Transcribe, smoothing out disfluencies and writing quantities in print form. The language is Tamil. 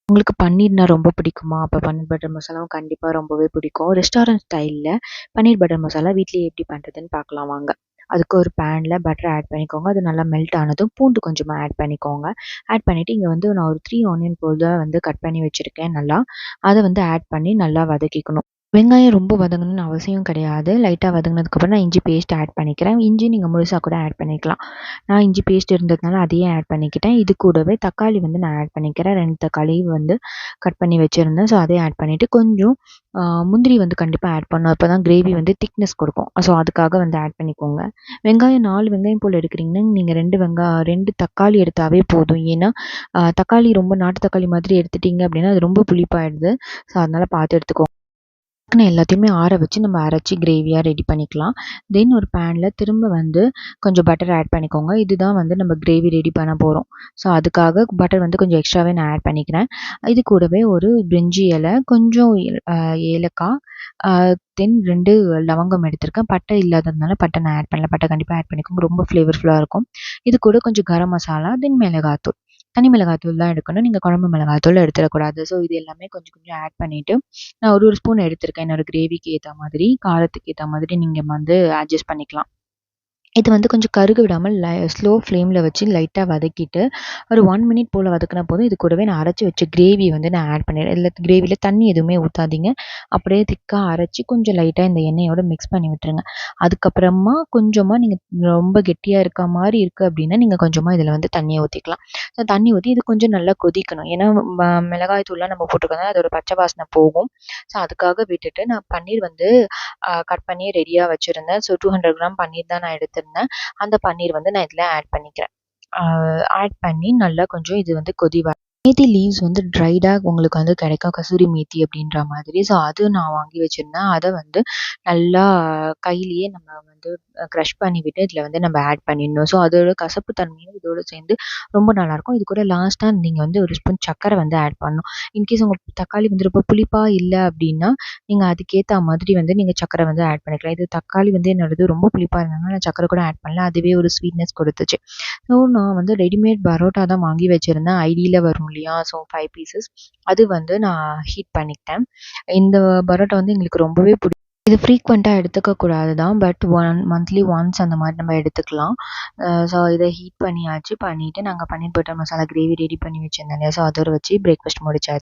உங்களுக்கு பன்னீர்னா ரொம்ப பிடிக்குமா? அப்ப பன்னீர் பட்டர் மசாலாவும் கண்டிப்பா ரொம்பவே பிடிக்கும். ரெஸ்டாரண்ட் ஸ்டைல்ல பன்னீர் பட்டர் மசாலா வீட்லயே எப்படி பண்றதுன்னு பார்க்கலாம் வாங்க. அதுக்கு ஒரு பேன்ல பட்டர் ஆட் பண்ணிக்கோங்க. அது நல்லா மெல்ட் ஆனதும் பூண்டு கொஞ்சமா ஆட் பண்ணிக்கோங்க. ஆட் பண்ணிட்டு இங்க வந்து நான் ஒரு 3 ஆனியன் போல வந்து கட் பண்ணி வச்சிருக்கேன் நல்லா. அத வந்து ஆட் பண்ணி நல்லா வதக்கிக்கணும். வெங்காயம் ரொம்ப வதங்கணும்னு அவசியம் கிடையாது. லைட்டா வதங்குனதுக்கப்புறம் நான் இஞ்சி பேஸ்ட் ஆட் பண்ணிக்கிறேன். இஞ்சி நீங்க முழுசா கூட ஆட் பண்ணிக்கலாம். நான் இஞ்சி பேஸ்ட் இருந்ததுனால அதையே ஆட் பண்ணிக்கிட்டேன். இது கூடவே தக்காளி வந்து நான் ஆட் பண்ணிக்கிறேன். 2 தக்காளி வந்து கட் பண்ணி வச்சிருந்தேன். ஸோ அதையும் ஆட் பண்ணிட்டு கொஞ்சம் முந்திரி வந்து கண்டிப்பா ஆட் பண்ணணும். அப்பதான் கிரேவி வந்து திக்னஸ் கொடுக்கும். ஸோ அதுக்காக வந்து ஆட் பண்ணிக்கோங்க. வெங்காயம் 4 வெங்காயம் போல எடுக்கிறீங்கன்னா, நீங்க 2 தக்காளி எடுத்தாவே போதும். ஏன்னா, தக்காளி ரொம்ப நாட்டு தக்காளி மாதிரி எடுத்துட்டீங்க அப்படின்னா, அது ரொம்ப புளிப்பாயிடுது. ஸோ அதனால பார்த்து எடுத்துக்கோங்க. எல்லாத்தையுமே ஆற வச்சு நம்ம அரைச்சி கிரேவியா ரெடி பண்ணிக்கலாம். தென் ஒரு பேன்ல திரும்ப வந்து கொஞ்சம் பட்டர் ஆட் பண்ணிக்கோங்க. இதுதான் வந்து நம்ம கிரேவி ரெடி பண்ண போறோம். ஸோ அதுக்காக பட்டர் வந்து கொஞ்சம் எக்ஸ்ட்ராவே நான் ஆட் பண்ணிக்கிறேன். இது கூடவே ஒரு பிரிஞ்சி இலை, கொஞ்சம் ஏலக்காய், தென் 2 லவங்கம் எடுத்திருக்கேன். பட்டை இல்லாததுனால பட்டை நான் ஆட் பண்ணல. பட்டை கண்டிப்பா ஆட் பண்ணிக்கோங்க. ரொம்ப ஃப்ளேவர்ஃபுல்லா இருக்கும். இது கூட கொஞ்சம் கரம் மசாலா, தென் மிளகாத்தூள். தனி மிளகாத்தூள் தான் எடுக்கணும். நீங்க குழம்பு மிளகாத்தூள் எடுத்துறக்கூடாது. ஸோ இது எல்லாமே கொஞ்சம் கொஞ்சம் ஆட் பண்ணிட்டு நான் ஒரு ஸ்பூன் எடுத்திருக்கேன். என்னோட கிரேவிக்கு ஏத்த மாதிரி, காரத்துக்கு ஏத்த மாதிரி நீங்க வந்து அட்ஜஸ்ட் பண்ணிக்கலாம். இது வந்து கொஞ்சம் கருக விடாமல் ஸ்லோ ஃப்ளேமில் வச்சு லைட்டாக வதக்கிட்டு ஒரு 1 மினிட் போல் வதக்கினா போதும். இது கூடவே நான் அரைச்சி வச்ச கிரேவி வந்து நான் ஆட் பண்ணிடுறேன். இதில் கிரேவியில் தண்ணி எதுவுமே ஊற்றாதீங்க. அப்படியே திக்காக அரைச்சி கொஞ்சம் லைட்டாக இந்த எண்ணெயோட மிக்ஸ் பண்ணி விட்டுருங்க. அதுக்கப்புறமா கொஞ்சமாக நீங்கள் ரொம்ப கெட்டியாக இருக்க மாதிரி இருக்குது அப்படின்னா நீங்கள் கொஞ்சமாக இதில் வந்து தண்ணியை ஊற்றிக்கலாம். ஸோ தண்ணி ஊற்றி இது கொஞ்சம் நல்லா கொதிக்கணும். ஏன்னா மிளகாய் தூள்லாம் நம்ம போட்டிருக்கோம்னா அதோட பச்சை வாசனை போகும். ஸோ அதுக்காக விட்டுட்டு நான் பன்னீர் வந்து கட் பண்ணி ரெடியாக வச்சுருந்தேன். ஸோ 200 கிராம் பன்னீர் தான் நான் எடுத்திருந்தேன். அந்த பன்னீர் வந்து நான் இதில் ஆட் பண்ணிக்கிறேன். ஆட் பண்ணி நல்லா கொஞ்சம் இது வந்து மேத்தி லீவ்ஸ் வந்து ட்ரைடா உங்களுக்கு வந்து கிடைக்கும். கசூரி மேத்தி அப்படின்ற மாதிரி. ஸோ அது நான் வாங்கி வச்சிருந்தேன். அத வந்து நல்லா கையிலேயே நம்ம வந்து க்ரஷ் பண்ணிவிட்டு இதில வந்து நம்ம ஆட் பண்ணிடணும். ஸோ அதோட கசப்பு தன்மையும் இதோட சேர்ந்து ரொம்ப நல்லாயிருக்கும். இது கூட லாஸ்ட்டா நீங்க வந்து ஒரு ஸ்பூன் சர்க்கரை வந்து ஆட் பண்ணணும். இன்கேஸ் உங்க தக்காளி வந்து ரொம்ப புளிப்பா இல்ல அப்படின்னா, நீங்க அதுக்கேத்த மாதிரி வந்து நீங்க சர்க்கரை வந்து ஆட் பண்ணிக்கலாம். இது தக்காளி வந்து என்னோடது ரொம்ப புளிப்பா இருந்ததுனால நான் சர்க்கரை கூட ஆட் பண்ணல. அதுவே ஒரு ஸ்வீட்னஸ் கொடுத்துச்சு. ஸோ நான் வந்து ரெடிமேட் பரோட்டா தான் வாங்கி வச்சிருந்தேன். ஐடியில வரும் இல்லையா? ஸோ 5 பீசஸ் அது வந்து நான் ஹீட் பண்ணிக்கிட்டேன். இந்த பரோட்டா வந்து எங்களுக்கு ரொம்பவே இது ஃப்ரீக்வெண்ட்டா எடுத்துக்க கூடாது தான். பட் மந்த்லி ஒன்ஸ் அந்த மாதிரி நம்ம எடுத்துக்கலாம். ஸோ இதை ஹீட் பண்ணியாச்சு. பண்ணிட்டு நாங்க பன்னீர் பட்டர் மசாலா கிரேவி ரெடி பண்ணி வச்சிருந்தேன் இல்லையா? ஸோ அதோட வச்சு பிரேக்ஃபாஸ்ட் முடிச்சாச்சு.